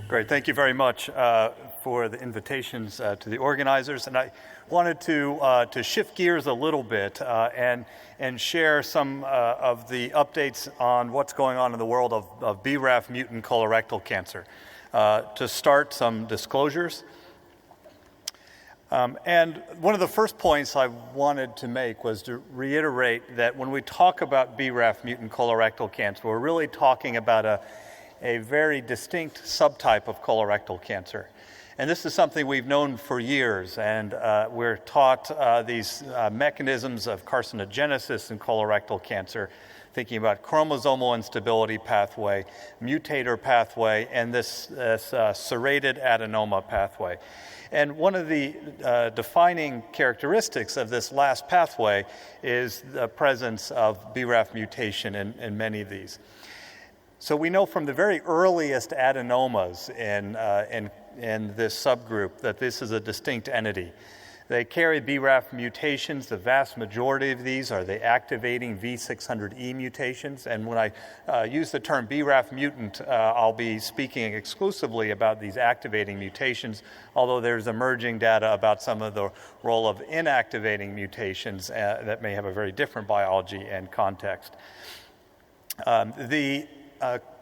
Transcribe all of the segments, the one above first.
Great, thank you very much for the invitations to the organizers. And I wanted to shift gears a little bit and share some of the updates on what's going on in the world of BRAF mutant colorectal cancer. To start, some disclosures. And one of the first points I wanted to make was to reiterate that when we talk about BRAF mutant colorectal cancer, we're really talking about a very distinct subtype of colorectal cancer. And this is something we've known for years, and we're taught these mechanisms of carcinogenesis in colorectal cancer, thinking about chromosomal instability pathway, mutator pathway, and this serrated adenoma pathway. And one of the defining characteristics of this last pathway is the presence of BRAF mutation in many of these. So we know from the very earliest adenomas in this subgroup that this is a distinct entity. They carry BRAF mutations. The vast majority of these are the activating V600E mutations. And when I use the term BRAF mutant, I'll be speaking exclusively about these activating mutations, although there's emerging data about some of the role of inactivating mutations that may have a very different biology and context. The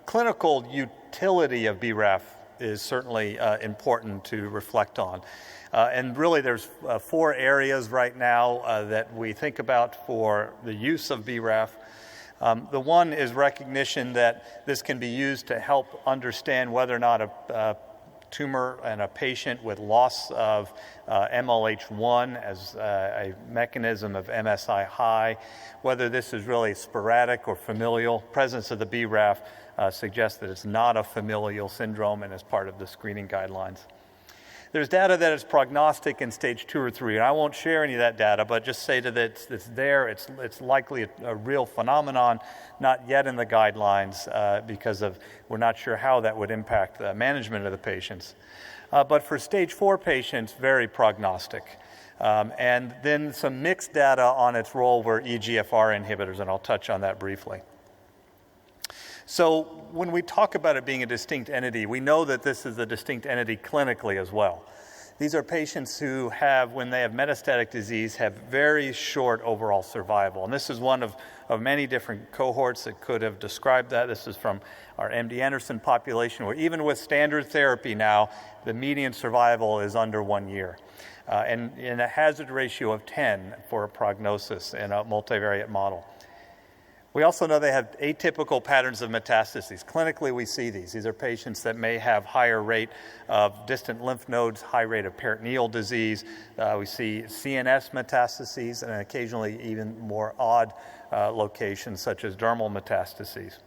clinical utility of BRAF is certainly important to reflect on. And really there's 4 areas right now that we think about for the use of BRAF. The one is recognition that this can be used to help understand whether or not a tumor and a patient with loss of MLH1 as a mechanism of MSI high, whether this is really sporadic or familial. Presence of the BRAF suggests that it's not a familial syndrome and is part of the screening guidelines. There's data that it's prognostic in stage 2 or 3, and I won't share any of that data, but just say that it's there. It's likely a real phenomenon, not yet in the guidelines because we're not sure how that would impact the management of the patients. But for stage 4 patients, very prognostic. And then some mixed data on its role for EGFR inhibitors, and I'll touch on that briefly. So when we talk about it being a distinct entity, we know that this is a distinct entity clinically as well. These are patients who have, when they have metastatic disease, have very short overall survival. And this is one of many different cohorts that could have described that. This is from our MD Anderson population, where even with standard therapy now, the median survival is under 1 year. And in a hazard ratio of 10 for a prognosis in a multivariate model. We also know they have atypical patterns of metastases. Clinically, we see these. These are patients that may have higher rate of distant lymph nodes, high rate of peritoneal disease. We see CNS metastases and occasionally even more odd locations such as dermal metastases.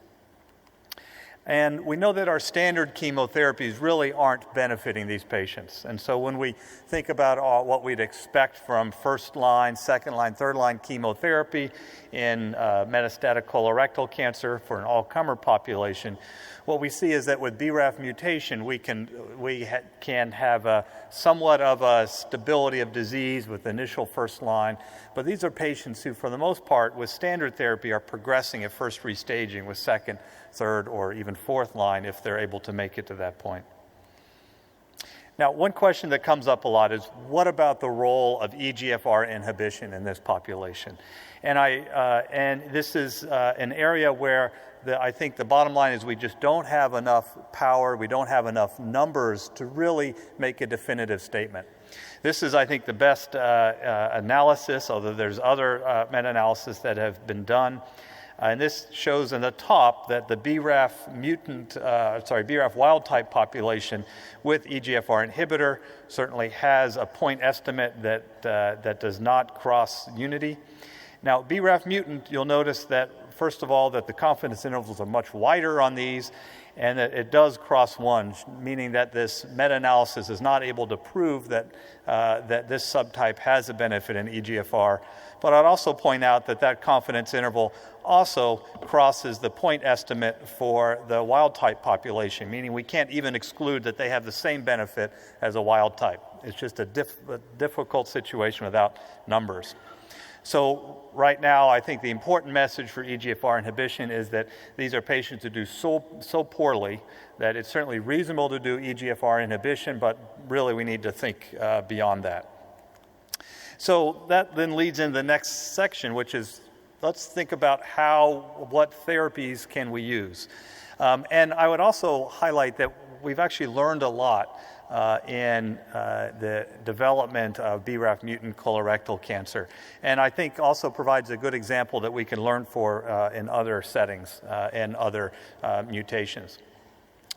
And we know that our standard chemotherapies really aren't benefiting these patients. And so when we think about what we'd expect from first-line, second-line, third-line chemotherapy in metastatic colorectal cancer for an all-comer population, what we see is that with BRAF mutation, we can have a somewhat of a stability of disease with initial first line. But these are patients who, for the most part, with standard therapy are progressing at first restaging with second, third, or even fourth line if they're able to make it to that point. Now, one question that comes up a lot is, what about the role of EGFR inhibition in this population? And this is an area where I think the bottom line is we just don't have enough power, we don't have enough numbers to really make a definitive statement. This is, I think, the best analysis, although there's other meta-analysis that have been done. And this shows in the top that the BRAF wild type population with EGFR inhibitor certainly has a point estimate that does not cross unity. Now, BRAF mutant, you'll notice that, first of all, that the confidence intervals are much wider on these, and that it does cross 1, meaning that this meta-analysis is not able to prove that this subtype has a benefit in EGFR. But I'd also point out that confidence interval also crosses the point estimate for the wild type population, meaning we can't even exclude that they have the same benefit as a wild type. It's just a difficult situation without numbers. So right now, I think the important message for EGFR inhibition is that these are patients who do so poorly that it's certainly reasonable to do EGFR inhibition, but really we need to think beyond that. So that then leads into the next section, which is let's think about what therapies can we use. And I would also highlight that we've actually learned a lot in the development of BRAF mutant colorectal cancer. And I think also provides a good example that we can learn in other settings and other mutations.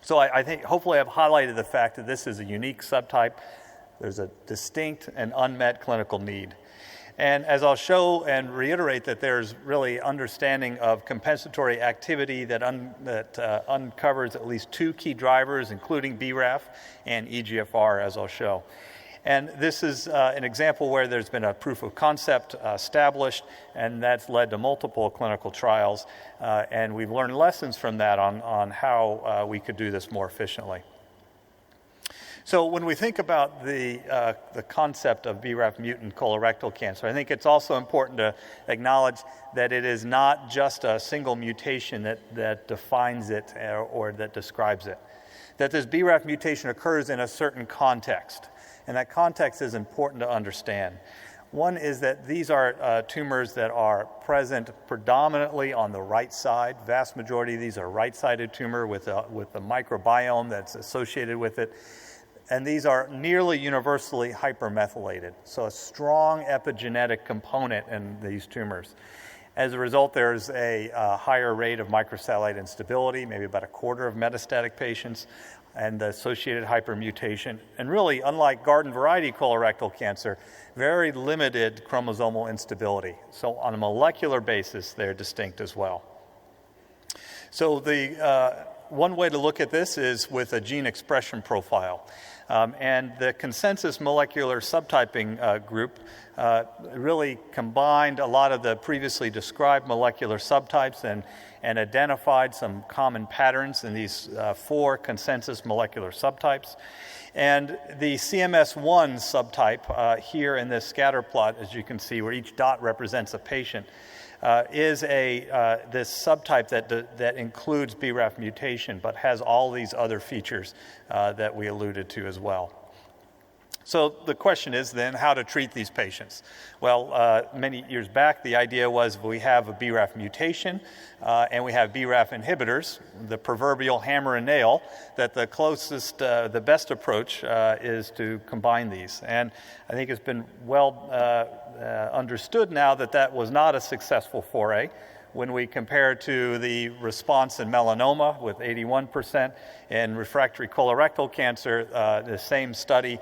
So I think hopefully I've highlighted the fact that this is a unique subtype. There's a distinct and unmet clinical need. And as I'll show and reiterate that there's really understanding of compensatory activity that uncovers at least two key drivers, including BRAF and EGFR, as I'll show. And this is an example where there's been a proof of concept established, and that's led to multiple clinical trials. And we've learned lessons from that on how we could do this more efficiently. So when we think about the concept of BRAF mutant colorectal cancer, I think it's also important to acknowledge that it is not just a single mutation that defines it or that describes it. That this BRAF mutation occurs in a certain context, and that context is important to understand. One is that these are tumors that are present predominantly on the right side. Vast majority of these are right-sided tumor with the microbiome that's associated with it. And these are nearly universally hypermethylated, so a strong epigenetic component in these tumors. As a result, there's a higher rate of microsatellite instability, maybe about a quarter of metastatic patients, and the associated hypermutation. And really, unlike garden variety colorectal cancer, very limited chromosomal instability. So on a molecular basis, they're distinct as well. So one way to look at this is with a gene expression profile. And the consensus molecular subtyping group really combined a lot of the previously described molecular subtypes and identified some common patterns in these 4 consensus molecular subtypes. And the CMS1 subtype here in this scatter plot, as you can see, where each dot represents a patient, is this subtype that includes BRAF mutation, but has all these other features that we alluded to as well. So the question is then how to treat these patients. Well, many years back, the idea was we have a BRAF mutation and we have BRAF inhibitors, the proverbial hammer and nail, that the closest, the best approach is to combine these. And I think it's been well understood now that was not a successful foray. When we compare to the response in melanoma with 81%, in refractory colorectal cancer, the same study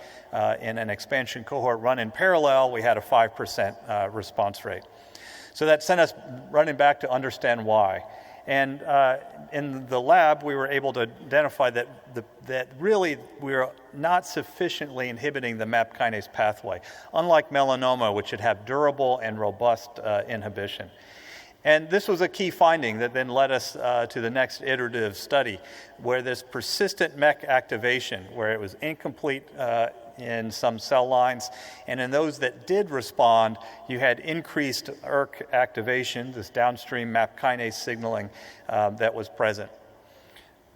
in an expansion cohort run in parallel, we had a 5% response rate. So that sent us running back to understand why. And in the lab, we were able to identify that really we were not sufficiently inhibiting the MAP kinase pathway, unlike melanoma, which should have durable and robust inhibition. And this was a key finding that then led us to the next iterative study, where this persistent MEK activation, where it was incomplete in some cell lines, and in those that did respond, you had increased ERK activation, this downstream MAP kinase signaling that was present.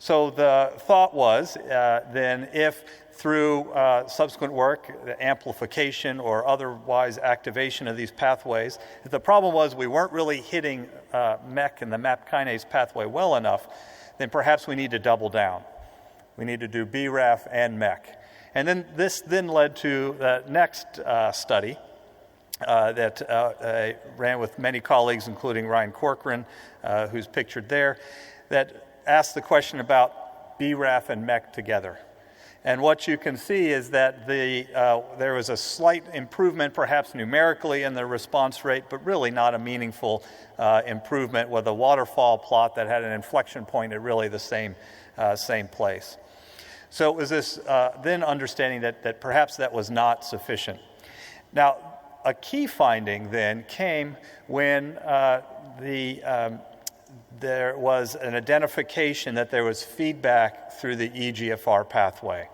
So the thought was then if through subsequent work, the amplification or otherwise activation of these pathways, if the problem was we weren't really hitting MEK and the MAP kinase pathway well enough, then perhaps we need to double down. We need to do BRAF and MEK. And then this then led to the next study that I ran with many colleagues, including Ryan Corcoran, who's pictured there, that asked the question about BRAF and MEK together. And what you can see is that there was a slight improvement, perhaps numerically, in the response rate, but really not a meaningful improvement with a waterfall plot that had an inflection point at really the same place. So it was this then understanding that perhaps that was not sufficient. Now, a key finding then came when there was an identification that there was feedback through the EGFR pathway.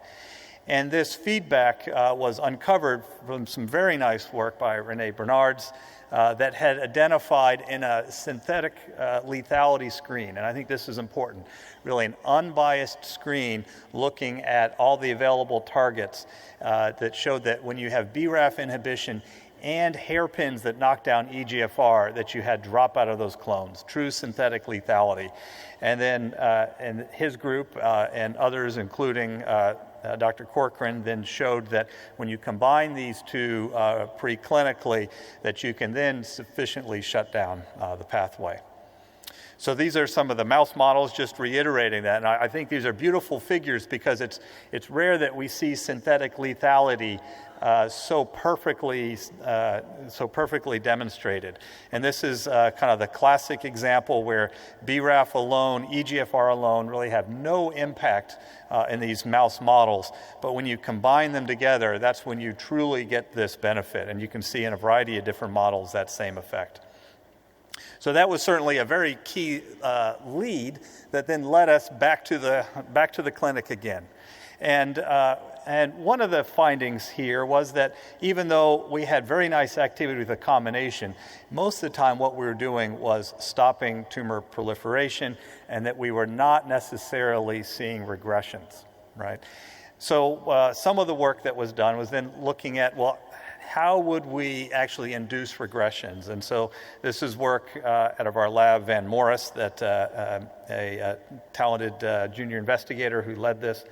And this feedback was uncovered from some very nice work by René Bernards that had identified in a synthetic lethality screen, and I think this is important, really an unbiased screen looking at all the available targets that showed that when you have BRAF inhibition and hairpins that knock down EGFR, that you had drop out of those clones, true synthetic lethality. And then and his group and others, including Dr. Corcoran, then showed that when you combine these two preclinically, that you can then sufficiently shut down the pathway. So these are some of the mouse models, just reiterating that. And I think these are beautiful figures because it's rare that we see synthetic lethality so perfectly demonstrated. And this is kind of the classic example where BRAF alone, EGFR alone really have no impact in these mouse models. But when you combine them together, that's when you truly get this benefit. And you can see in a variety of different models that same effect. So that was certainly a very key lead that then led us back to the clinic again. And one of the findings here was that even though we had very nice activity with the combination, most of the time what we were doing was stopping tumor proliferation, and that we were not necessarily seeing regressions, right? So some of the work that was done was then looking at, well, how would we actually induce regressions? And so this is work out of our lab, Van Morris, that a talented junior investigator who led this.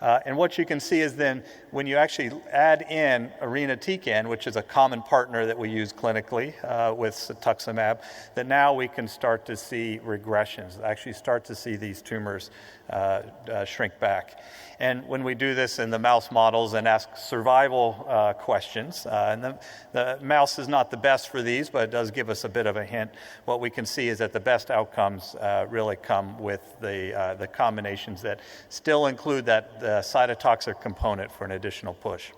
And what you can see is then when you actually add in irinotecan, which is a common partner that we use clinically with cetuximab, that now we can start to see regressions, actually start to see these tumors shrink back. And when we do this in the mouse models and ask survival questions, and the mouse is not the best for these, but it does give us a bit of a hint. What we can see is that the best outcomes really come with the combinations that still include that cytotoxic component for an additional push.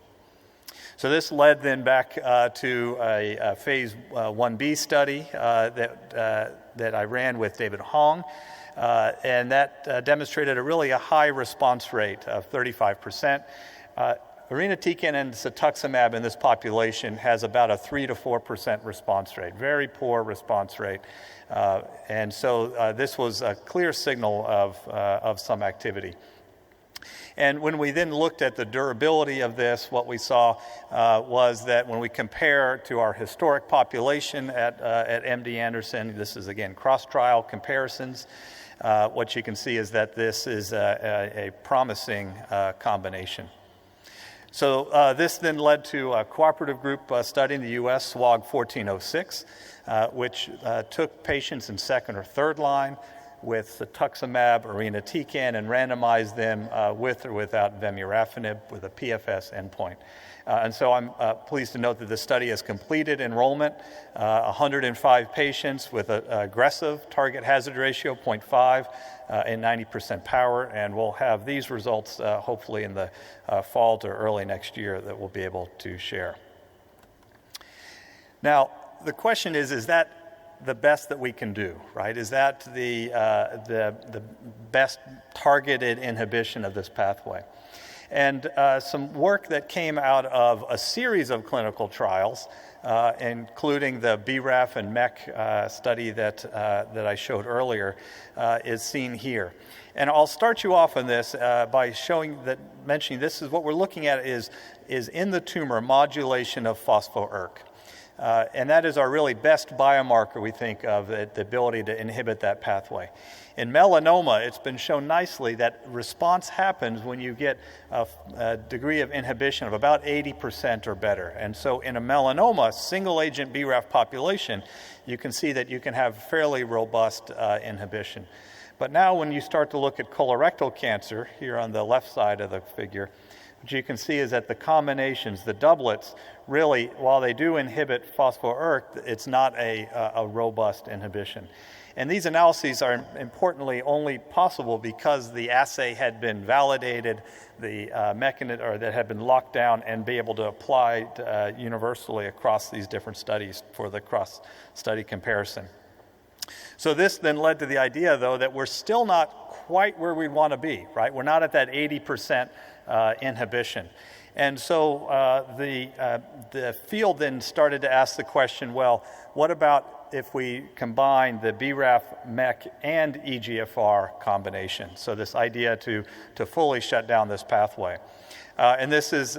So this led then back to a phase 1B study that I ran with David Hong. And that demonstrated a high response rate of 35%. Irinotecan and cetuximab in this population has about a 3 to 4% response rate, very poor response rate. And so this was a clear signal of some activity. And when we then looked at the durability of this, what we saw was that when we compare to our historic population at MD Anderson, this is again cross-trial comparisons, what you can see is that this is a promising combination. So this then led to a cooperative group study in the U.S., SWOG 1406, which took patients in second or third line with cetuximab, irinotecan, and randomized them with or without Vemurafenib with a PFS endpoint. And so I'm pleased to note that the study has completed enrollment, 105 patients with an aggressive target hazard ratio, 0.5, and 90% power, and we'll have these results hopefully in the fall to early next year that we'll be able to share. Now, the question is that the best that we can do, right? Is that the best targeted inhibition of this pathway? And some work that came out of a series of clinical trials, including the BRAF and MEK study that I showed earlier, is seen here. And I'll start you off on this by mentioning this is what we're looking at is in the tumor modulation of Phospho-ERK. And that is our really best biomarker, we think, of the ability to inhibit that pathway. In melanoma, it's been shown nicely that response happens when you get a degree of inhibition of about 80% or better. And so in a melanoma, single-agent BRAF population, you can see that you can have fairly robust inhibition. But now when you start to look at colorectal cancer, here on the left side of the figure, what you can see is that the combinations, the doublets, really, while they do inhibit Phospho-ERK, it's not a robust inhibition. And these analyses are importantly only possible because the assay had been validated, the mechanism, or that had been locked down, and be able to apply universally across these different studies for the cross-study comparison. So this then led to the idea, though, that we're still not quite where we want to be, right? We're not at that 80% inhibition. And so the field then started to ask the question, well, what about if we combine the BRAF, MEK, and EGFR combination? So this idea to fully shut down this pathway. And this is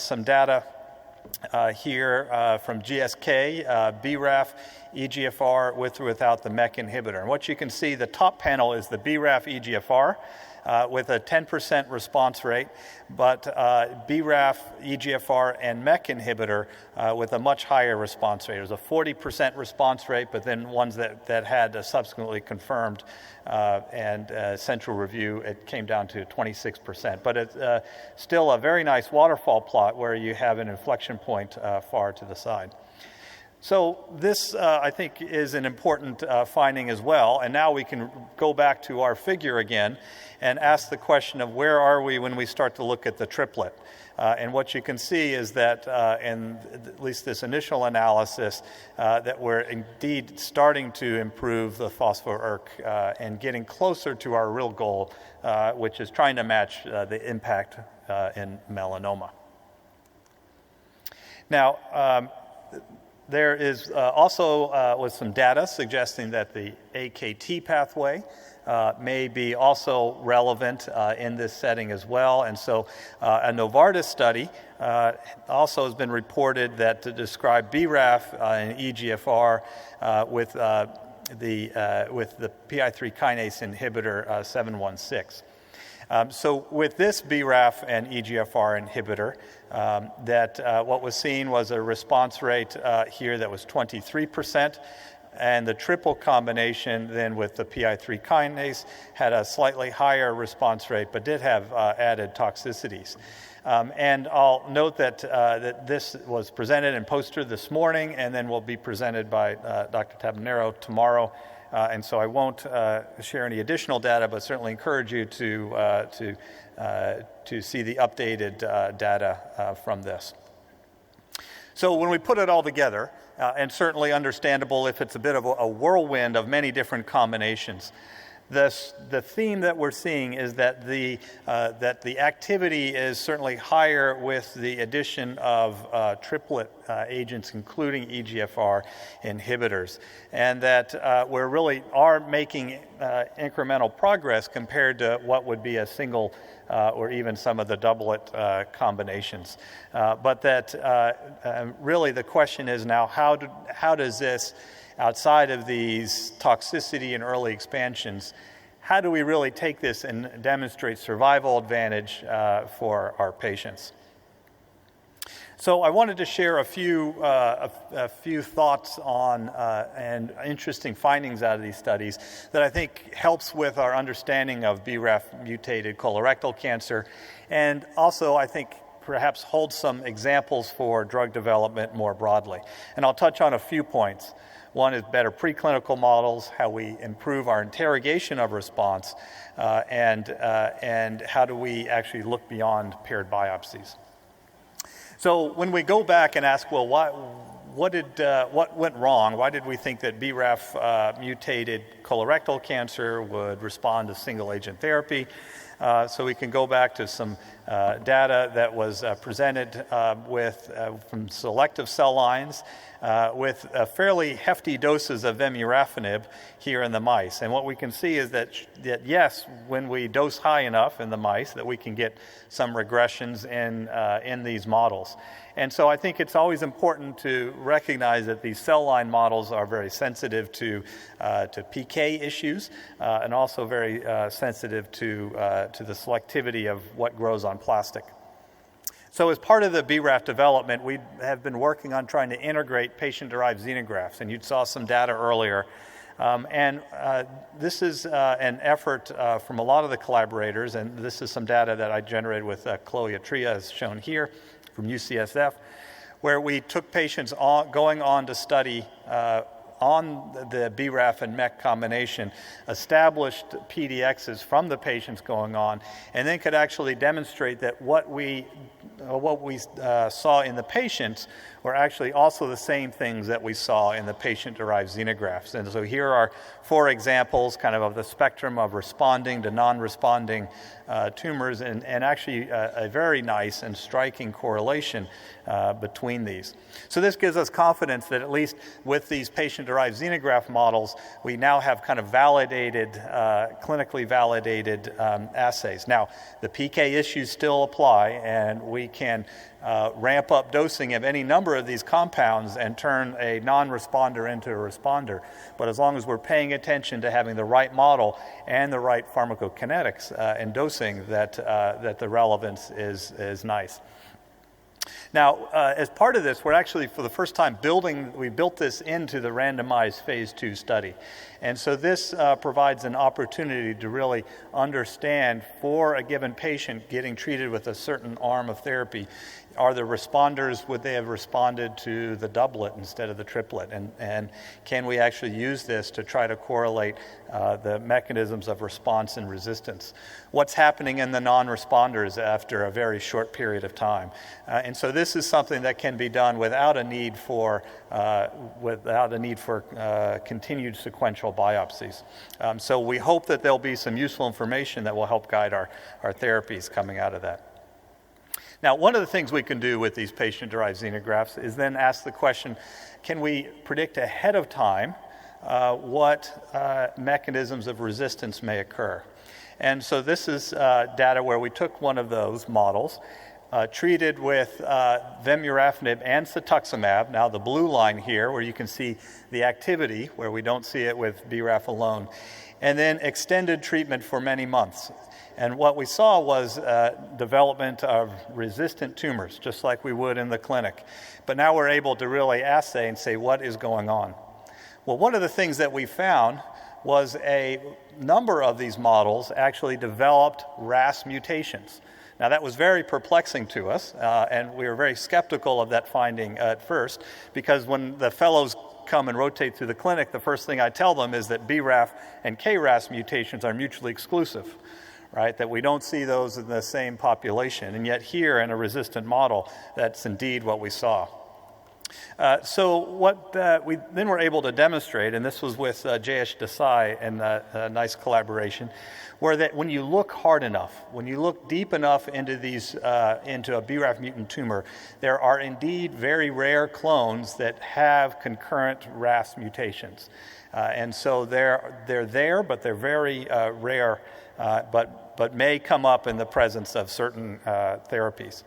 some data here from GSK, BRAF, EGFR with or without the MEK inhibitor. And what you can see, the top panel is the BRAF EGFR with a 10% response rate, but BRAF, EGFR, and MEK inhibitor with a much higher response rate. It was a 40% response rate, but then ones that had subsequently confirmed and central review, it came down to 26%. But it's still a very nice waterfall plot where you have an inflection point far to the side. So this, I think, is an important finding as well. And now we can go back to our figure again and ask the question of where are we when we start to look at the triplet. And what you can see is that in at least this initial analysis, that we're indeed starting to improve the Phospho-ERK and getting closer to our real goal, which is trying to match the impact in melanoma. Now, there is also was some data suggesting that the AKT pathway may be also relevant in this setting as well. And so a Novartis study also has been reported that to describe BRAF and EGFR with the PI3 kinase inhibitor 716. So with this BRAF and EGFR inhibitor, what was seen was a response rate here that was 23%, and the triple combination then with the PI3 kinase had a slightly higher response rate, but did have added toxicities. And I'll note that this was presented in poster this morning, and then will be presented by Dr. Tabanero tomorrow. And so I won't share any additional data, but certainly encourage you to see the updated data from this. So when we put it all together, and certainly understandable if it's a bit of a whirlwind of many different combinations, the theme that we're seeing is that the activity is certainly higher with the addition of triplet agents, including EGFR inhibitors, and that we really are making incremental progress compared to what would be a single or even some of the doublet combinations. But that really the question is now, how does this, outside of these toxicity and early expansions, how do we really take this and demonstrate survival advantage for our patients? So I wanted to share a few thoughts on and interesting findings out of these studies that I think helps with our understanding of BRAF mutated colorectal cancer, and also I think perhaps holds some examples for drug development more broadly. And I'll touch on a few points. One is better preclinical models, how we improve our interrogation of response, and how do we actually look beyond paired biopsies. So when we go back and ask, well, what went wrong? Why did we think that BRAF mutated colorectal cancer would respond to single agent therapy? So we can go back to some data that was presented from selective cell lines with fairly hefty doses of Vemurafenib here in the mice. And what we can see is that yes, when we dose high enough in the mice, that we can get some regressions in these models. And so I think it's always important to recognize that these cell line models are very sensitive to PK issues and also very sensitive to the selectivity of what grows on plastic. So as part of the BRAF development, we have been working on trying to integrate patient-derived xenografts, and you saw some data earlier. This is an effort from a lot of the collaborators, and this is some data that I generated with Chloe Atria, as shown here, from UCSF, where we took patients going on to study on the BRAF and MEK combination, established PDXs from the patients going on, and then could actually demonstrate that what we saw in the patients were actually also the same things that we saw in the patient-derived xenografts. And so here are 4 examples kind of the spectrum of responding to non-responding tumors, and actually a very nice and striking correlation between these. So this gives us confidence that at least with these patient-derived xenograft models, we now have kind of validated, clinically validated assays. Now, the PK issues still apply, and we can ramp up dosing of any number of these compounds and turn a non-responder into a responder. But as long as we're paying attention to having the right model and the right pharmacokinetics and dosing, that the relevance is nice. Now, as part of this, we're actually, for the first time, we built this into the randomized phase 2 study. And so this provides an opportunity to really understand, for a given patient getting treated with a certain arm of therapy, are the responders, would they have responded to the doublet instead of the triplet? And can we actually use this to try to correlate the mechanisms of response and resistance? What's happening in the non-responders after a very short period of time? And so this is something that can be done without a need for continued sequential biopsies. So we hope that there'll be some useful information that will help guide our therapies coming out of that. Now, one of the things we can do with these patient-derived xenografts is then ask the question, can we predict ahead of time what mechanisms of resistance may occur? And so this is data where we took one of those models, treated with Vemurafenib and cetuximab, now the blue line here where you can see the activity, where we don't see it with BRAF alone, and then extended treatment for many months. And what we saw was development of resistant tumors, just like we would in the clinic. But now we're able to really assay and say what is going on. Well, one of the things that we found was a number of these models actually developed RAS mutations. Now, that was very perplexing to us, and we were very skeptical of that finding at first, because when the fellows come and rotate through the clinic, the first thing I tell them is that BRAF and KRAS mutations are mutually exclusive, right? That we don't see those in the same population. And yet here in a resistant model, that's indeed what we saw. So what we then were able to demonstrate, and this was with Jayesh Desai and a nice collaboration, were that when you look hard enough, when you look deep enough into into a BRAF mutant tumor, there are indeed very rare clones that have concurrent RAS mutations. And so they're there, but they're very rare, but may come up in the presence of certain therapies.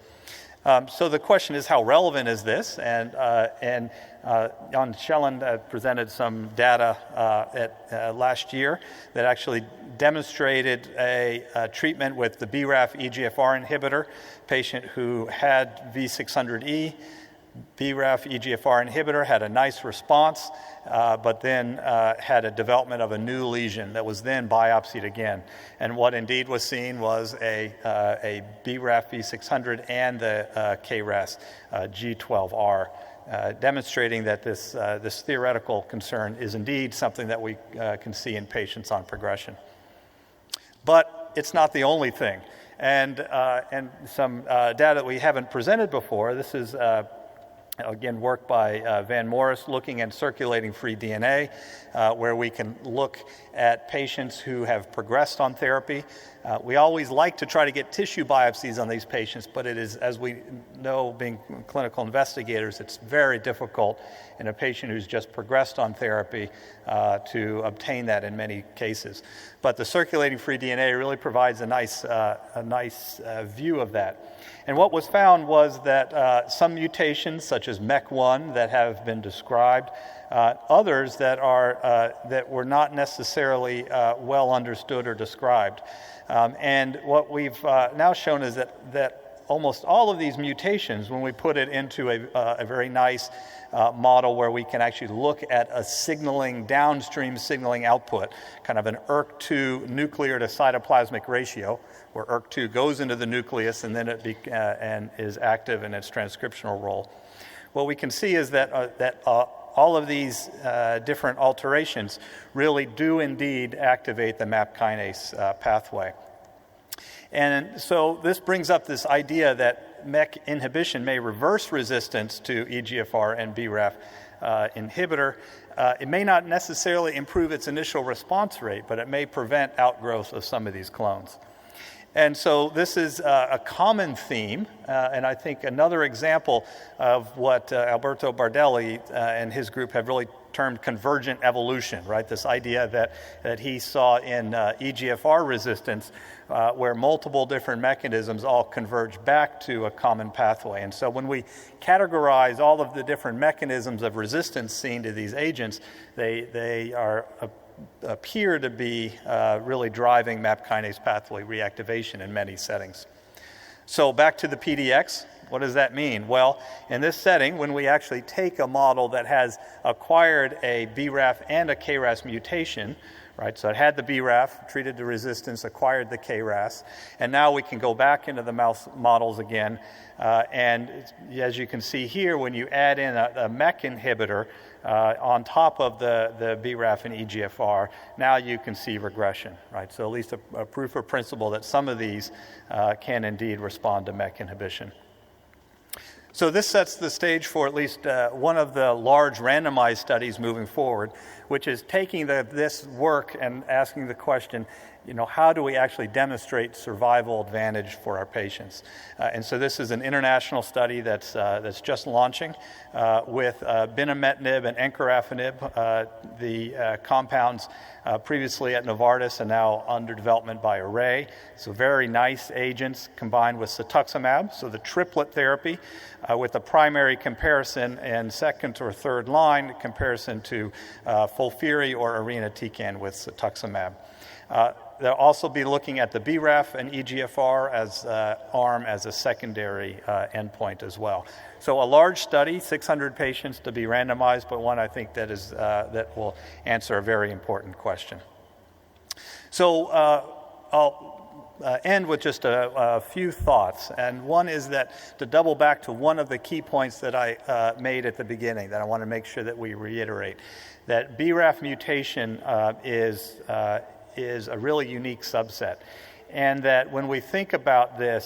So the question is, how relevant is this? And Jan Schellen presented some data last year that actually demonstrated a treatment with the BRAF EGFR inhibitor, patient who had V600E. BRAF EGFR inhibitor had a nice response, but then had a development of a new lesion that was then biopsied again. And what indeed was seen was a BRAF V600 and the KRAS G12R, demonstrating that this theoretical concern is indeed something that we can see in patients on progression. But it's not the only thing. And some data that we haven't presented before, this is again, work by Van Morris looking at circulating free DNA, where we can look at patients who have progressed on therapy. We always like to try to get tissue biopsies on these patients, but it is, as we know, being clinical investigators, it's very difficult in a patient who's just progressed on therapy to obtain that in many cases. But the circulating free DNA really provides a nice view of that. And what was found was that some mutations, such as MEK1, that have been described, others that were not necessarily well understood or described. And what we've now shown is that almost all of these mutations, when we put it into a very nice model where we can actually look at a downstream signaling output, kind of an ERK2 nuclear to cytoplasmic ratio, where ERK2 goes into the nucleus and then and is active in its transcriptional role. What we can see is that all of these different alterations really do indeed activate the MAP kinase pathway. And so this brings up this idea that MEK inhibition may reverse resistance to EGFR and BRAF inhibitor. It may not necessarily improve its initial response rate, but it may prevent outgrowth of some of these clones. And so this is a common theme, and I think another example of what Alberto Bardelli and his group have really termed convergent evolution, right? This idea that he saw in EGFR resistance, where multiple different mechanisms all converge back to a common pathway. And so when we categorize all of the different mechanisms of resistance seen to these agents, they appear to be really driving MAP kinase pathway reactivation in many settings. So back to the PDX, what does that mean? Well, in this setting, when we actually take a model that has acquired a BRAF and a KRAS mutation, right? So it had the BRAF, treated the resistance, acquired the KRAS, and now we can go back into the mouse models again. And as you can see here, when you add in a MEK inhibitor on top of the BRAF and EGFR, now you can see regression, right? So at least a proof of principle that some of these can indeed respond to MEK inhibition. So this sets the stage for at least one of the large randomized studies moving forward, which is taking this work and asking the question, how do we actually demonstrate survival advantage for our patients? And so this is an international study that's just launching with Vemurafenib and Encorafenib, the compounds previously at Novartis and now under development by Array. So very nice agents combined with cetuximab, so the triplet therapy with a primary comparison and second or third line comparison to FOLFIRI or irinotecan with cetuximab. They'll also be looking at the BRAF and EGFR as arm as a secondary endpoint as well. So a large study, 600 patients to be randomized, but one I think that will answer a very important question. So I'll end with just a few thoughts. And one is that to double back to one of the key points that I made at the beginning that I want to make sure that we reiterate, that BRAF mutation is a really unique subset. And that when we think about the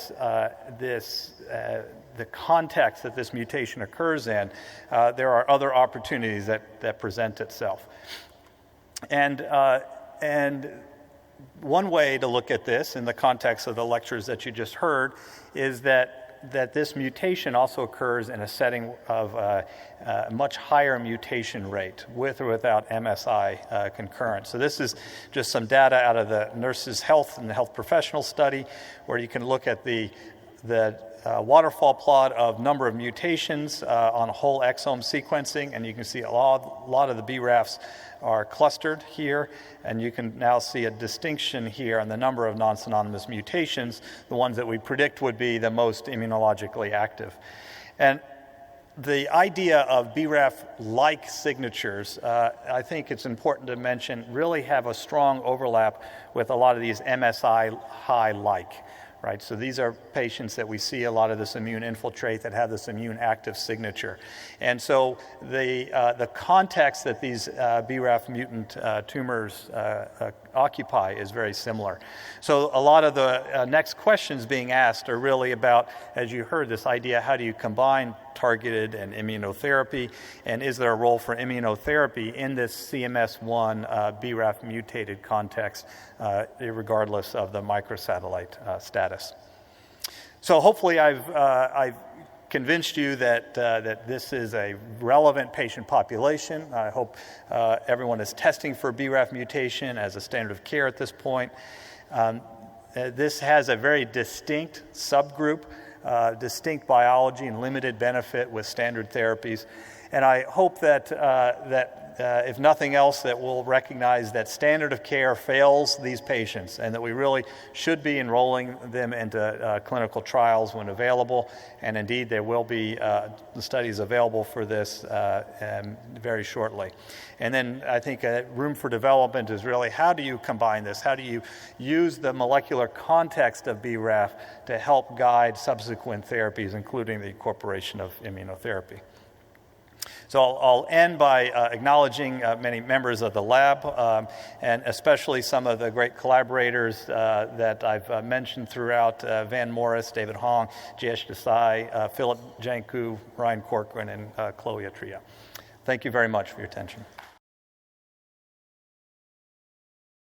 context that this mutation occurs in, there are other opportunities that present itself. And one way to look at this in the context of the lectures that you just heard is that this mutation also occurs in a setting of a much higher mutation rate with or without MSI concurrence. So this is just some data out of the Nurses' Health and the Health Professional Study, where you can look at the waterfall plot of number of mutations on whole exome sequencing, and you can see a lot of the BRAFs are clustered here, and you can now see a distinction here on the number of non-synonymous mutations, the ones that we predict would be the most immunologically active. And the idea of BRAF-like signatures, I think it's important to mention, really have a strong overlap with a lot of these MSI high-like. Right, so these are patients that we see a lot of this immune infiltrate that have this immune active signature. And so the context that these BRAF mutant tumors occupy is very similar. So a lot of the next questions being asked are really about, as you heard, this idea, how do you combine targeted and immunotherapy, and is there a role for immunotherapy in this CMS1 BRAF mutated context, regardless of the microsatellite status? So hopefully I've convinced you that this is a relevant patient population. I hope everyone is testing for BRAF mutation as a standard of care at this point. This has a very distinct subgroup, distinct biology and limited benefit with standard therapies. And I hope that if nothing else, that we'll recognize that standard of care fails these patients and that we really should be enrolling them into clinical trials when available. And indeed, there will be studies available for this very shortly. And then I think room for development is really, how do you combine this? How do you use the molecular context of BRAF to help guide subsequent therapies, including the incorporation of immunotherapy? So I'll end by acknowledging many members of the lab, and especially some of the great collaborators that I've mentioned throughout, Van Morris, David Hong, Jayesh Desai, Philip Janku, Ryan Corcoran, and Chloe Atria. Thank you very much for your attention.